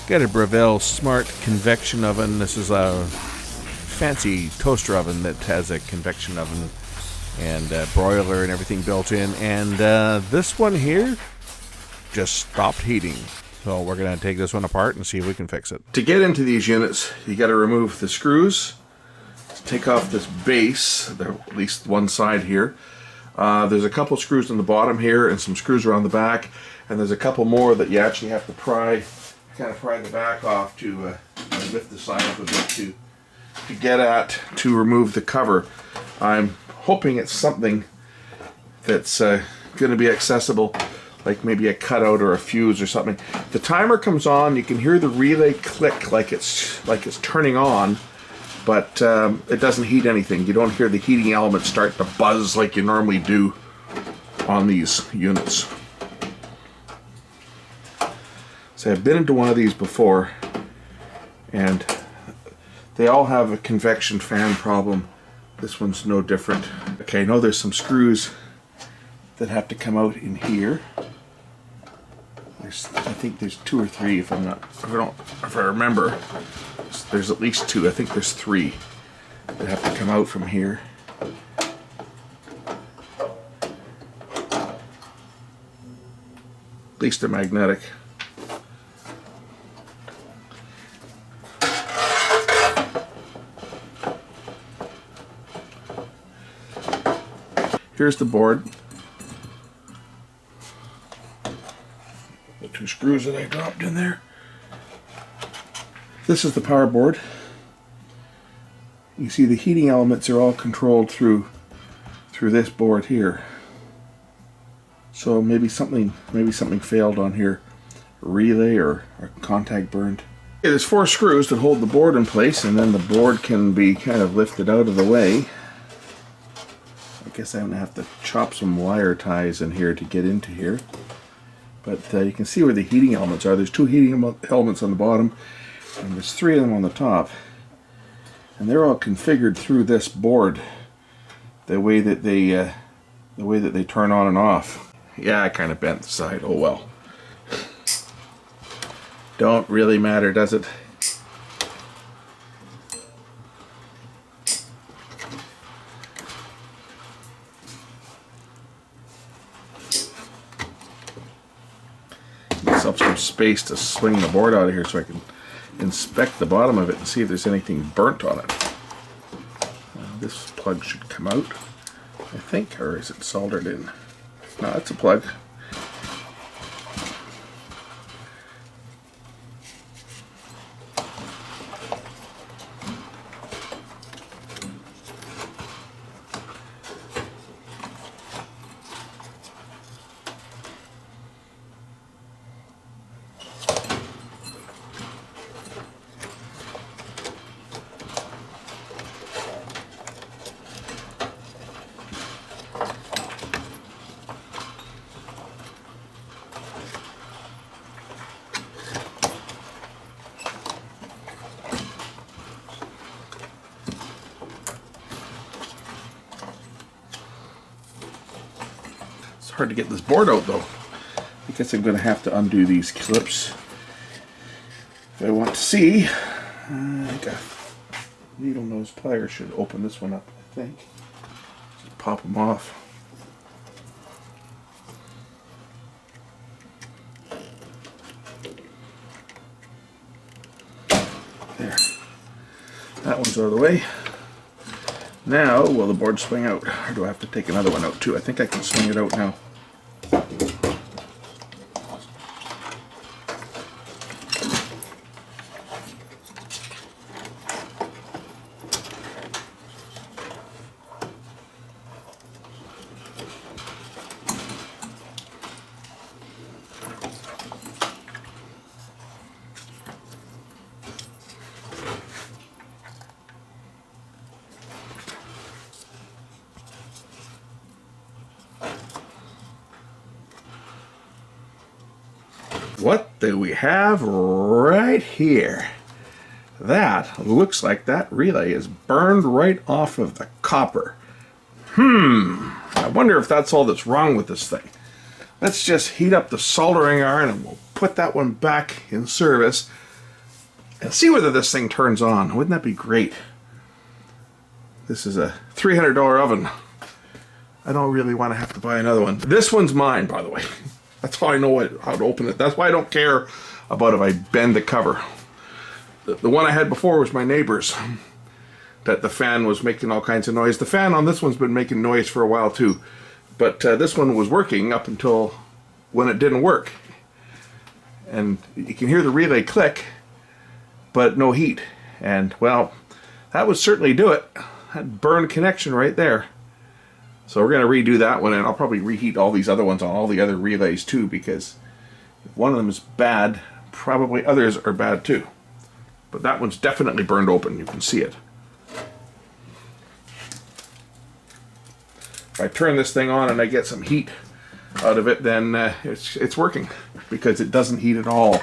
Got a Breville smart convection oven. This is a fancy toaster oven that has a convection oven and a broiler and everything built in. And this one here just stopped heating. So we're going to take this one apart and see if we can fix it. To get into these units, you got to remove the screws. Take off this base, at least one side here. There's a couple screws on the bottom here and some screws around the back. And there's a couple more that you actually have to pry the back off to lift the side up a bit to get at to remove the cover. I'm hoping it's something that's going to be accessible, like maybe a cutout or a fuse or something. The timer comes on, you can hear the relay click like it's turning on, but it doesn't heat anything. You don't hear the heating element start to buzz like you normally do on these units. So I've been into one of these before, and they all have a convection fan problem. This one's no different. Okay, I know there's some screws that have to come out in here. I think there's 2 or 3 if I remember. There's at least 2. I think there's 3 that have to come out from here. At least they're magnetic. Here's the board. The 2 screws that I dropped in there. This is the power board. You see the heating elements are all controlled through this board here. So maybe something failed on here. A relay or a contact burned. Okay, there's 4 screws that hold the board in place, and then the board can be kind of lifted out of the way. I guess I'm going to have to chop some wire ties in here to get into here. But you can see where the heating elements are. There's 2 heating elements on the bottom, and there's 3 of them on the top. And they're all configured through this board, the way that they turn on and off. Yeah, I kind of bent the side. Oh well. Don't really matter, does it? Some space to swing the board out of here so I can inspect the bottom of it and see if there's anything burnt on it. This plug should come out, I think, or is it soldered in? No, it's a plug. Hard to get this board out though. I guess I'm going to have to undo these clips if I want to see. I think a needle nose plier should open this one up, I think. Just pop them off. There. That one's out of the way. Now, will the board swing out? Or do I have to take another one out too? I think I can swing it out now. What do we have right here? That looks like that relay is burned right off of the copper. I wonder if that's all that's wrong with this thing. Let's just heat up the soldering iron and we'll put that one back in service. And see whether this thing turns on. Wouldn't that be great? This is a $300 oven. I don't really want to have to buy another one. This one's mine, by the way. That's how I know how to open it. That's why I don't care about if I bend the cover. The one I had before was my neighbor's. That the fan was making all kinds of noise. The fan on this one's been making noise for a while too. But this one was working up until when it didn't work. And you can hear the relay click, but no heat. And well, that would certainly do it. That burned connection right there. So we're going to redo that one, and I'll probably reheat all these other ones on all the other relays too, because if one of them is bad, probably others are bad too. But that one's definitely burned open. You can see it. If I turn this thing on and I get some heat out of it, then it's working, because it doesn't heat at all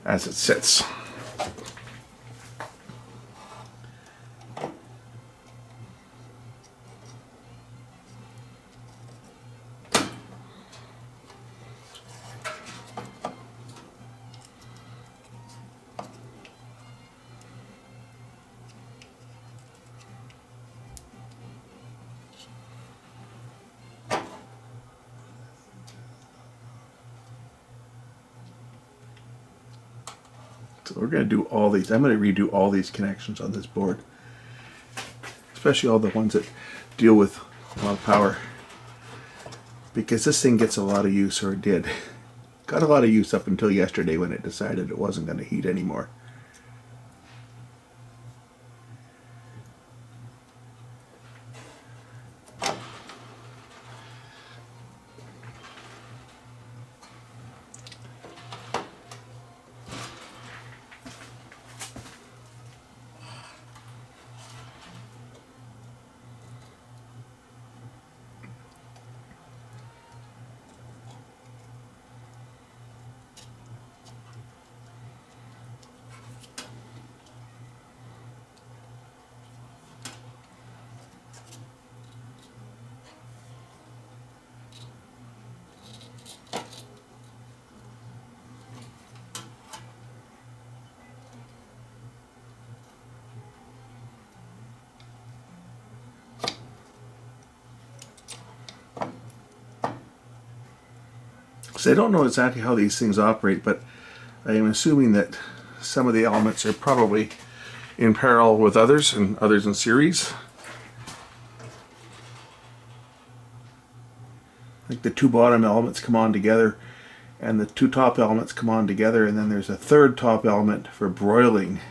as it sits. So we're going to do all these. I'm going to redo all these connections on this board, especially all the ones that deal with a lot of power, because this thing gets a lot of use, or it did. Got a lot of use up until yesterday when it decided it wasn't going to heat anymore. So I don't know exactly how these things operate, but I am assuming that some of the elements are probably in parallel with others, and others in series. Like the two bottom elements come on together, and the two top elements come on together, and then there's a third top element for broiling,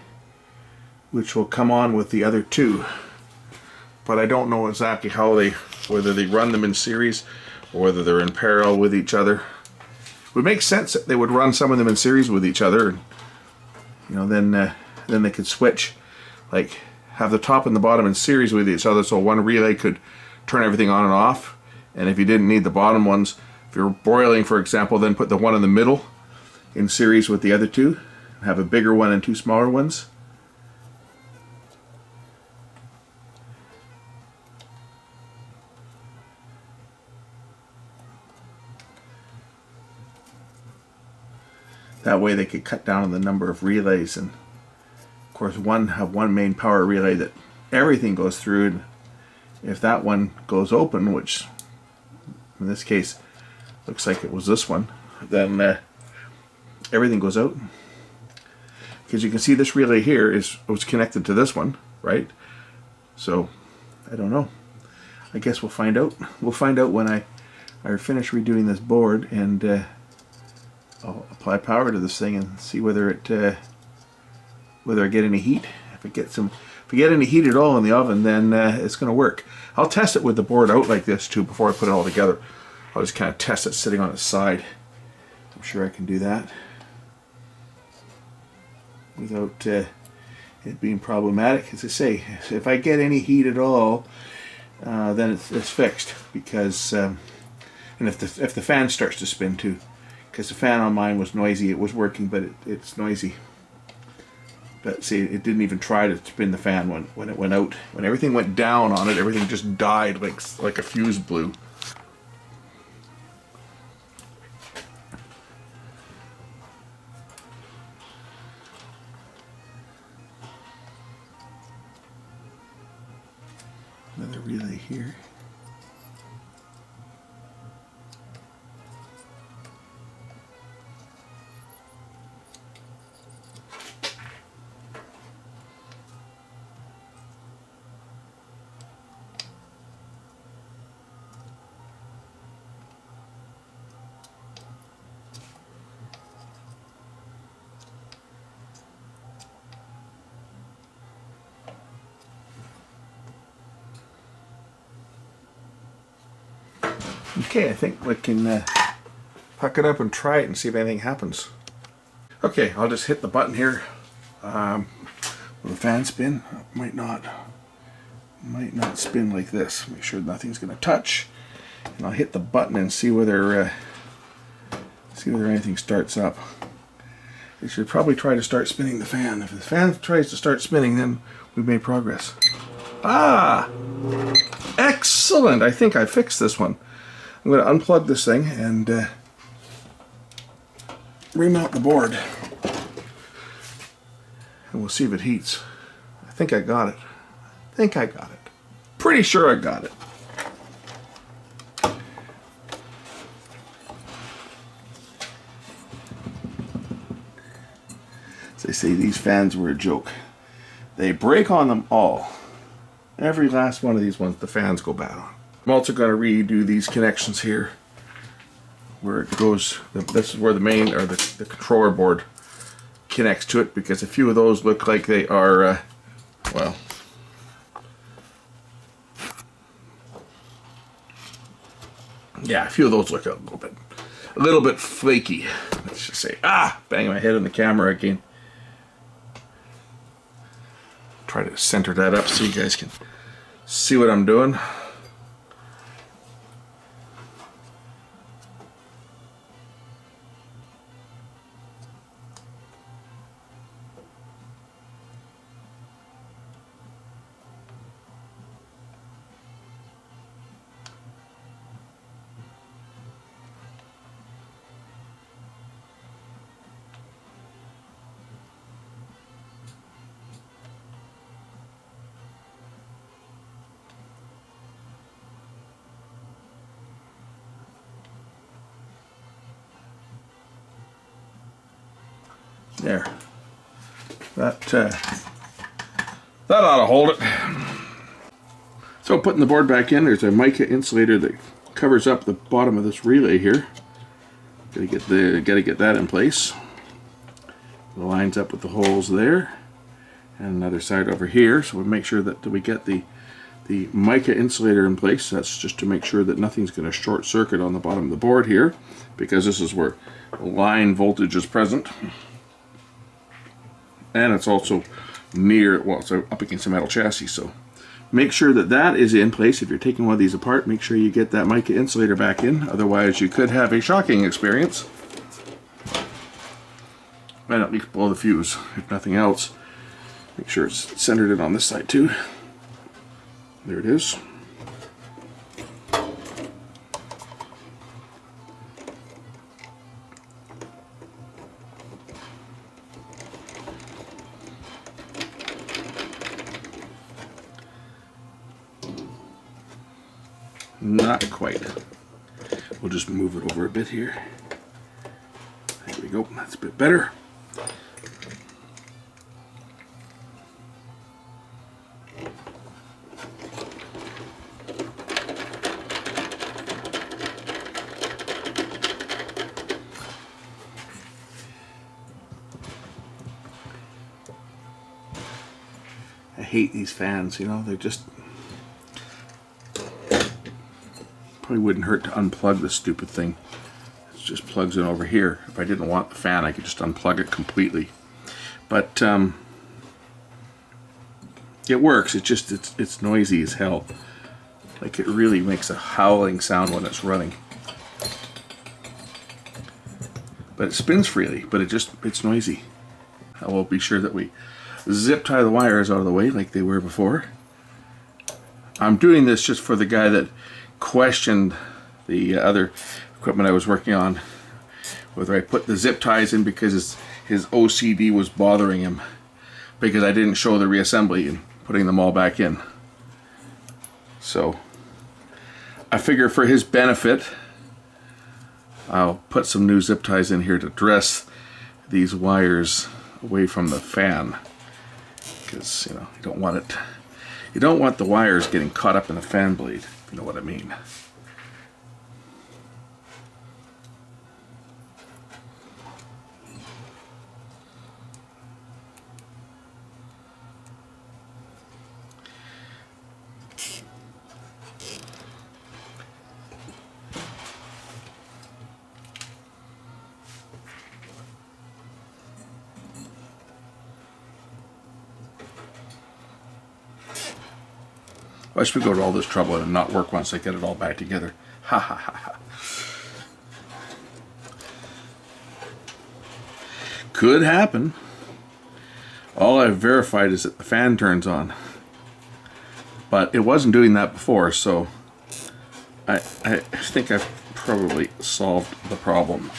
which will come on with the other two. But I don't know exactly how whether they run them in series or whether they're in parallel with each other. It would make sense that they would run some of them in series with each other, and, you know, then they could switch, like have the top and the bottom in series with each other, so one relay could turn everything on and off. And if you didn't need the bottom ones, if you're broiling, for example, then put the one in the middle in series with the other two, have a bigger one and two smaller ones. That way they could cut down on the number of relays, and of course have one main power relay that everything goes through, and if that one goes open, which in this case looks like it was this one, then everything goes out. Because you can see this relay here was connected to this one, right? So I don't know. I guess we'll find out. We'll find out when I finish redoing this board, and I'll apply power to this thing and see whether I get any heat. If I get any heat at all in the oven, then it's going to work. I'll test it with the board out like this too before I put it all together. I'll just kind of test it sitting on its side. I'm sure I can do that without it being problematic. As I say, if I get any heat at all, then it's fixed. Because and if the fan starts to spin too. Because the fan on mine was noisy. It was working, but it's noisy. But see, it didn't even try to spin the fan when it went out. When everything went down on it, everything just died like a fuse blew. Another relay here. Okay, I think we can puck it up and try it and see if anything happens. Okay, I'll just hit the button here. Will the fan spin? Might not spin like this. Make sure nothing's going to touch. And I'll hit the button and see whether anything starts up. I should probably try to start spinning the fan. If the fan tries to start spinning, then we've made progress. Ah! Excellent! I think I fixed this one. I'm going to unplug this thing and remount the board. And we'll see if it heats. I think I got it. Pretty sure I got it. As they say, these fans were a joke. They break on them all. Every last one of these ones, the fans go bad on. I'm also going to redo these connections here where it goes. This is where the main or the controller board connects to it, because a few of those look like they are well, yeah, a few of those look a little bit flaky. Let's just say, banging my head on the camera again. Try to center that up so you guys can see what I'm doing. There. That ought to hold it. So putting the board back in, there's a mica insulator that covers up the bottom of this relay here. Gotta get that in place. It lines up with the holes there. And another side over here. So we'll make sure that we get the mica insulator in place. That's just to make sure that nothing's going to short circuit on the bottom of the board here, because this is where line voltage is present. And it's also near, well, it's up against a metal chassis, so make sure that that is in place. If you're taking one of these apart, make sure you get that mica insulator back in, otherwise you could have a shocking experience. And at least blow the fuse, if nothing else. Make sure it's centered in on this side too. There it is. Not quite. We'll just move it over a bit here. There we go. That's a bit better. I hate these fans, you know, they're just... Probably wouldn't hurt to unplug this stupid thing. It just plugs in over here. If I didn't want the fan, I could just unplug it completely. But it works. It's noisy as hell. Like, it really makes a howling sound when it's running. But it spins freely, but it's noisy. I will be sure that we zip tie the wires out of the way like they were before. I'm doing this just for the guy that questioned the other equipment I was working on, whether I put the zip ties in because his OCD was bothering him because I didn't show the reassembly and putting them all back in. So I figure for his benefit, I'll put some new zip ties in here to dress these wires away from the fan, because you know, you don't want the wires getting caught up in the fan blade, if you know what I mean. Why should we go to all this trouble and not work once I get it all back together? Ha ha ha ha. Could happen. All I've verified is that the fan turns on. But it wasn't doing that before, so I think I've probably solved the problem.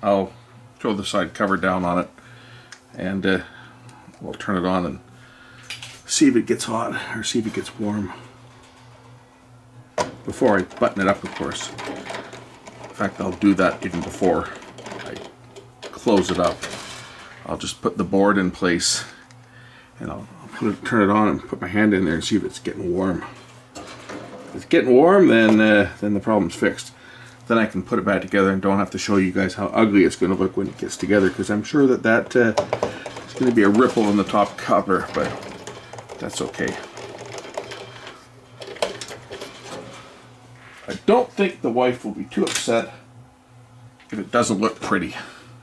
I'll throw the side cover down on it and we'll turn it on and see if it gets hot, or see if it gets warm. Before I button it up, of course. In fact, I'll do that even before I close it up. I'll just put the board in place, and I'll turn it on and put my hand in there and see if it's getting warm. If it's getting warm, then the problem's fixed. Then I can put it back together and don't have to show you guys how ugly it's going to look when it gets together, because I'm sure that it's going to be a ripple in the top cover, but that's okay. I don't think the wife will be too upset if it doesn't look pretty.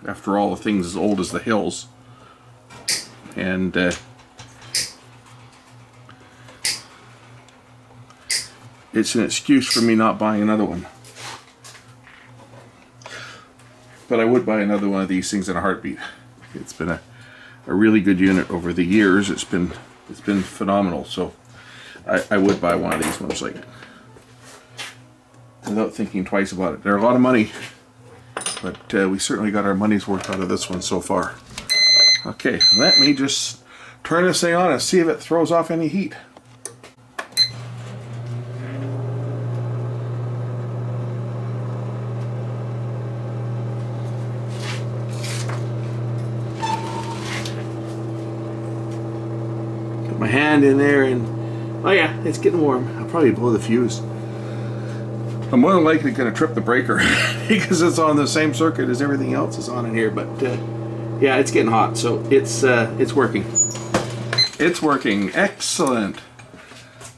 After all, the thing's as old as the hills. And it's an excuse for me not buying another one. But I would buy another one of these things in a heartbeat. It's been a really good unit over the years. It's been phenomenal, so I would buy one of these ones, like, without thinking twice about it. They're a lot of money, but we certainly got our money's worth out of this one so far. Okay, let me just turn this thing on and see if it throws off any heat. My hand in there, and oh yeah, it's getting warm. I'll probably blow the fuse. I'm more than likely going to trip the breaker because it's on the same circuit as everything else is on in here. But yeah, it's getting hot, so it's working. It's working. Excellent.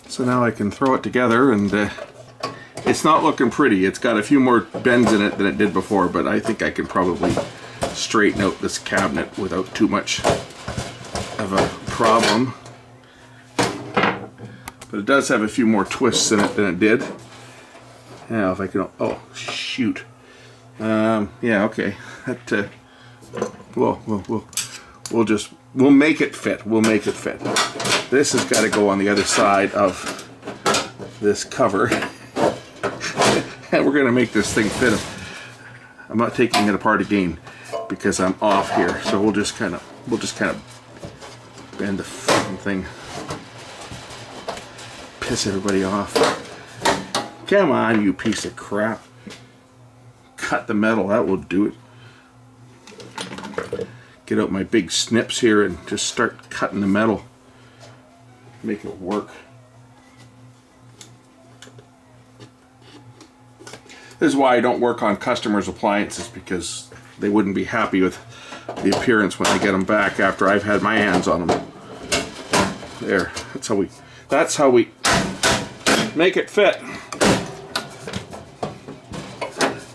So now I can throw it together, and it's not looking pretty. It's got a few more bends in it than it did before, but I think I can probably straighten out this cabinet without too much of a problem. But it does have a few more twists in it than it did. Now, if I can, oh shoot, yeah, okay. That we'll make it fit. We'll make it fit. This has got to go on the other side of this cover, and we're gonna make this thing fit. I'm not taking it apart again because I'm off here. So we'll just kind of bend the fucking thing. Piss everybody off. Come on, you piece of crap. Cut the metal, that will do it. Get out my big snips here and just start cutting the metal. Make it work. This is why I don't work on customers' appliances, because they wouldn't be happy with the appearance when they get them back after I've had my hands on them. There, that's how we make it fit.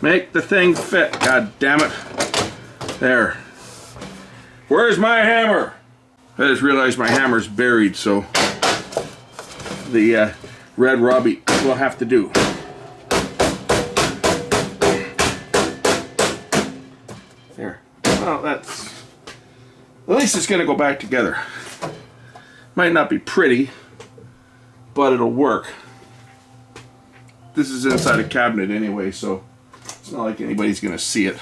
Make the thing fit, god damn it. There. Where's my hammer? I just realized my hammer's buried, so the red Robbie will have to do. There. Well, that's... At least it's gonna go back together. Might not be pretty, but it'll work. This is inside a cabinet anyway, so it's not like anybody's gonna see it.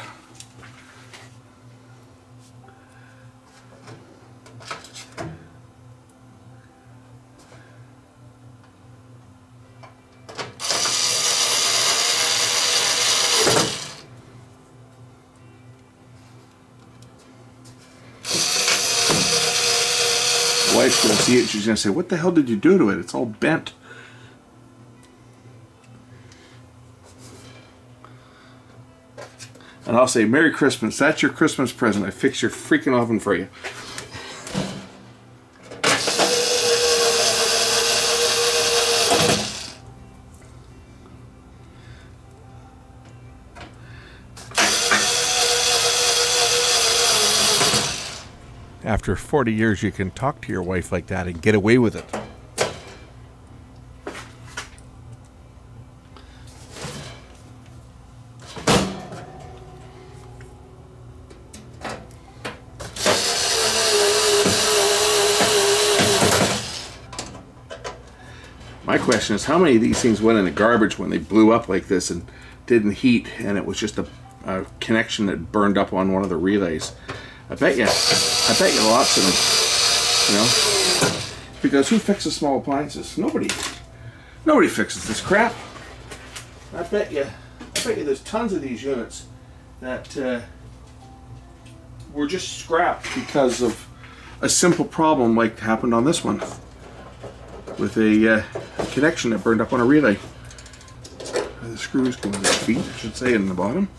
wife's going to see it. She's going to say, what the hell did you do to it? It's all bent. And I'll say, Merry Christmas. That's your Christmas present. I fixed your freaking oven for you. After 40 years, you can talk to your wife like that and get away with it. My question is, how many of these things went in the garbage when they blew up like this and didn't heat, and it was just a connection that burned up on one of the relays? I bet you lots of them, you know, because who fixes small appliances? Nobody fixes this crap. I bet you there's tons of these units that were just scrapped because of a simple problem like happened on this one with a connection that burned up on a relay. The screws go in their feet, I should say, in the bottom.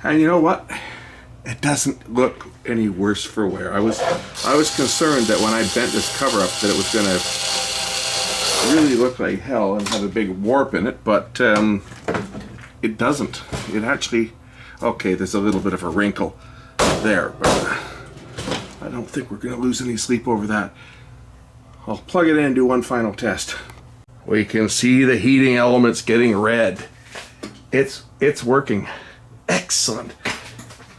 And you know what? It doesn't look any worse for wear. I was concerned that when I bent this cover up that it was going to really look like hell and have a big warp in it, but it doesn't. It actually, okay, there's a little bit of a wrinkle there, but I don't think we're going to lose any sleep over that. I'll plug it in and do one final test. We can see the heating elements getting red. It's working. Excellent.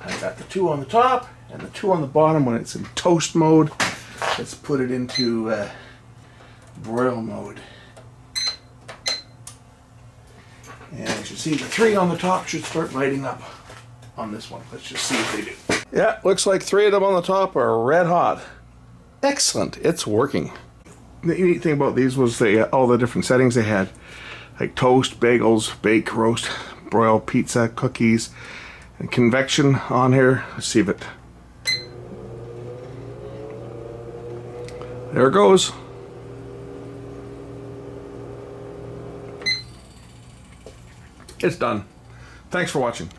I got the two on the top and the two on the bottom when it's in toast mode. Let's put it into broil mode. And as you see, the three on the top should start lighting up on this one. Let's just see if they do. Yeah, looks like three of them on the top are red hot. Excellent. It's working. The neat thing about these was all the different settings they had. Like toast, bagels, bake, roast, broil, pizza, cookies, and convection on here. Let's see if it... There it goes. It's done. Thanks for watching.